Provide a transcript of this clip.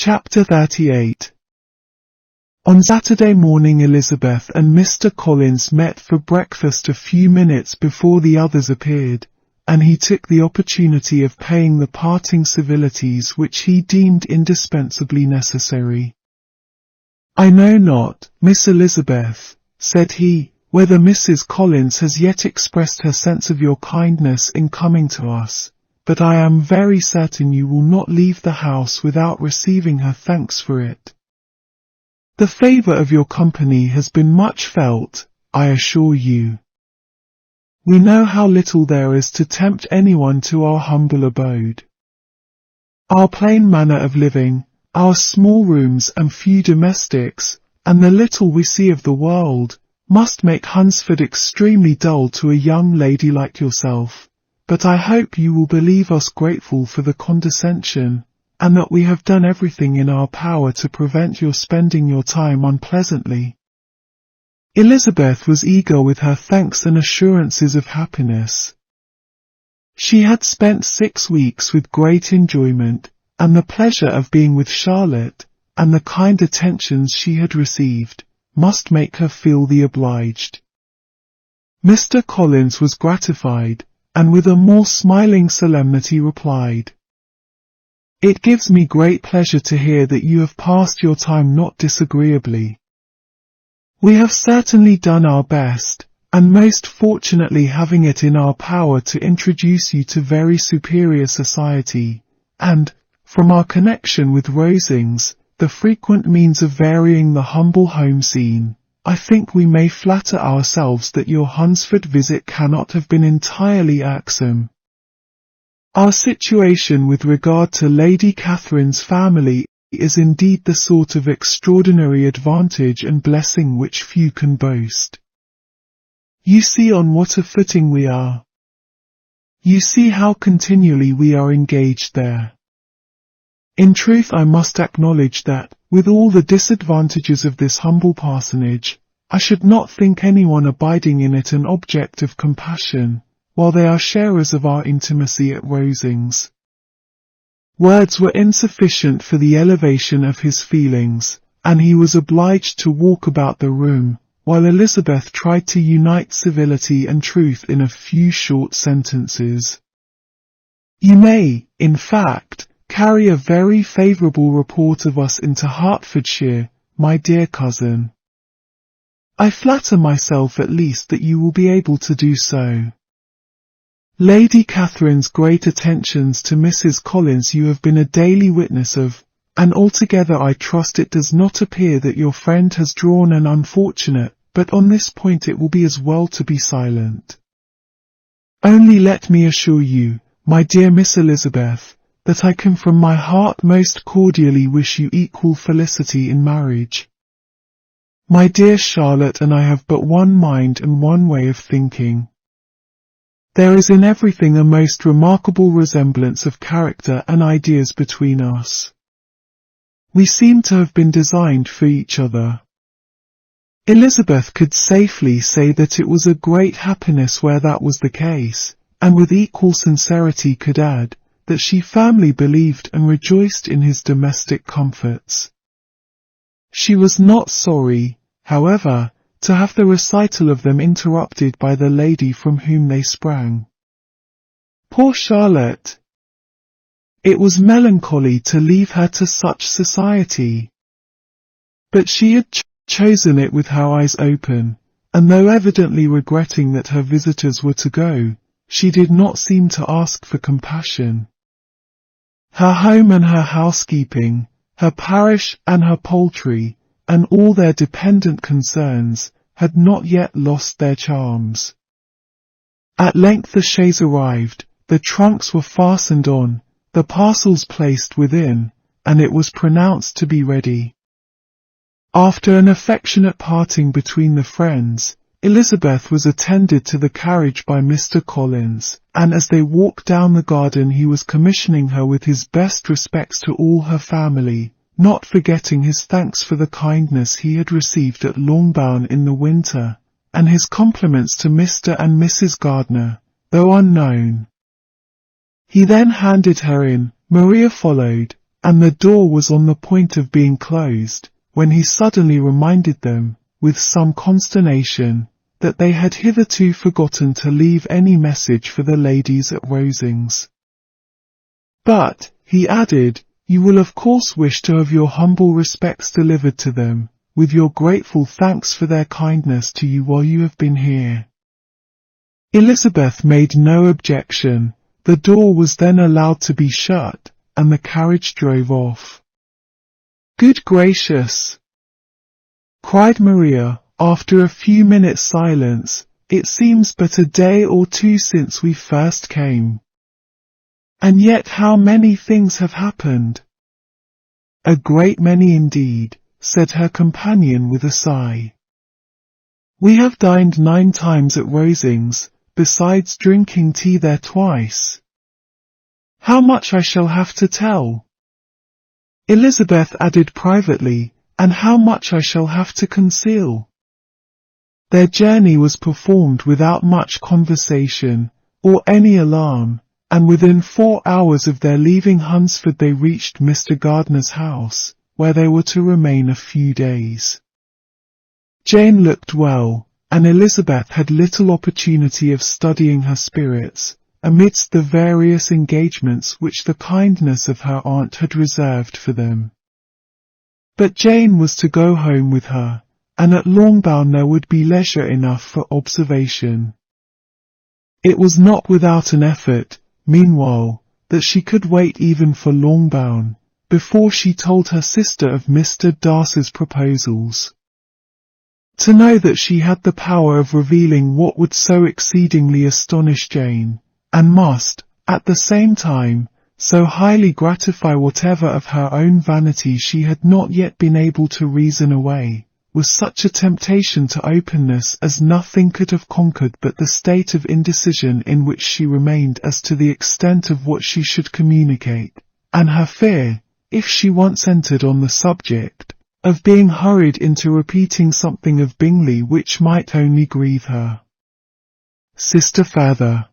Chapter 38. On Saturday morning Elizabeth and Mr. Collins met for breakfast a few minutes before the others appeared, and he took the opportunity of paying the parting civilities which he deemed indispensably necessary. "I know not, Miss Elizabeth," said he, "whether Mrs. Collins has yet expressed her sense of your kindness in coming to us, but I am very certain you will not leave the house without receiving her thanks for it. The favour of your company has been much felt, I assure you. We know how little there is to tempt anyone to our humble abode. Our plain manner of living, our small rooms and few domestics, and the little we see of the world, must make Hunsford extremely dull to a young lady like yourself, but I hope you will believe us grateful for the condescension, and that we have done everything in our power to prevent your spending your time unpleasantly." Elizabeth was eager with her thanks and assurances of happiness. She had spent 6 weeks with great enjoyment, and the pleasure of being with Charlotte, and the kind attentions she had received, must make her feel the obliged. Mr. Collins was gratified, and with a more smiling solemnity replied, "It gives me great pleasure to hear that you have passed your time not disagreeably. We have certainly done our best, and most fortunately having it in our power to introduce you to very superior society, and, from our connection with Rosings, the frequent means of varying the humble home scene, I think we may flatter ourselves that your Hunsford visit cannot have been entirely irksome. Our situation with regard to Lady Catherine's family is indeed the sort of extraordinary advantage and blessing which few can boast. You see on what a footing we are. You see how continually we are engaged there. In truth I must acknowledge that, with all the disadvantages of this humble parsonage, I should not think anyone abiding in it an object of compassion, while they are sharers of our intimacy at Rosings." Words were insufficient for the elevation of his feelings, and he was obliged to walk about the room, while Elizabeth tried to unite civility and truth in a few short sentences. "You may, in fact, carry a very favourable report of us into Hertfordshire, my dear cousin. I flatter myself at least that you will be able to do so. Lady Catherine's great attentions to Mrs. Collins you have been a daily witness of, and altogether I trust it does not appear that your friend has drawn an unfortunate, but on this point it will be as well to be silent. Only let me assure you, my dear Miss Elizabeth, that I can from my heart most cordially wish you equal felicity in marriage. My dear Charlotte and I have but one mind and one way of thinking. There is in everything a most remarkable resemblance of character and ideas between us. We seem to have been designed for each other." Elizabeth could safely say that it was a great happiness where that was the case, and with equal sincerity could add, that she firmly believed and rejoiced in his domestic comforts. She was not sorry, however, to have the recital of them interrupted by the lady from whom they sprang. Poor Charlotte! It was melancholy to leave her to such society. But she had chosen it with her eyes open, and though evidently regretting that her visitors were to go, she did not seem to ask for compassion. Her home and her housekeeping, her parish and her poultry, and all their dependent concerns, had not yet lost their charms. At length the chaise arrived, the trunks were fastened on, the parcels placed within, and it was pronounced to be ready. After an affectionate parting between the friends, Elizabeth was attended to the carriage by Mr. Collins, and as they walked down the garden he was commissioning her with his best respects to all her family, not forgetting his thanks for the kindness he had received at Longbourn in the winter, and his compliments to Mr. and Mrs. Gardiner, though unknown. He then handed her in, Maria followed, and the door was on the point of being closed, when he suddenly reminded them, with some consternation, that they had hitherto forgotten to leave any message for the ladies at Rosings. But, he added, you will of course wish to have your humble respects delivered to them, with your grateful thanks for their kindness to you while you have been here. Elizabeth made no objection. The door was then allowed to be shut, and the carriage drove off. Good gracious! Cried Maria, after a few minutes' silence, it seems but a day or two since we first came. And yet how many things have happened! A great many indeed, said her companion with a sigh. We have dined 9 times at Rosings, besides drinking tea there twice. How much I shall have to tell! Elizabeth added privately, and how much I shall have to conceal. Their journey was performed without much conversation, or any alarm, and within 4 hours of their leaving Hunsford they reached Mr. Gardiner's house, where they were to remain a few days. Jane looked well, and Elizabeth had little opportunity of studying her spirits, amidst the various engagements which the kindness of her aunt had reserved for them. But Jane was to go home with her, and at Longbourn there would be leisure enough for observation. It was not without an effort, meanwhile, that she could wait even for Longbourn, before she told her sister of Mr. Darcy's proposals. To know that she had the power of revealing what would so exceedingly astonish Jane, and must, at the same time, so highly gratify whatever of her own vanity she had not yet been able to reason away, was such a temptation to openness as nothing could have conquered but the state of indecision in which she remained as to the extent of what she should communicate, and her fear, if she once entered on the subject, of being hurried into repeating something of Bingley which might only grieve her sister further.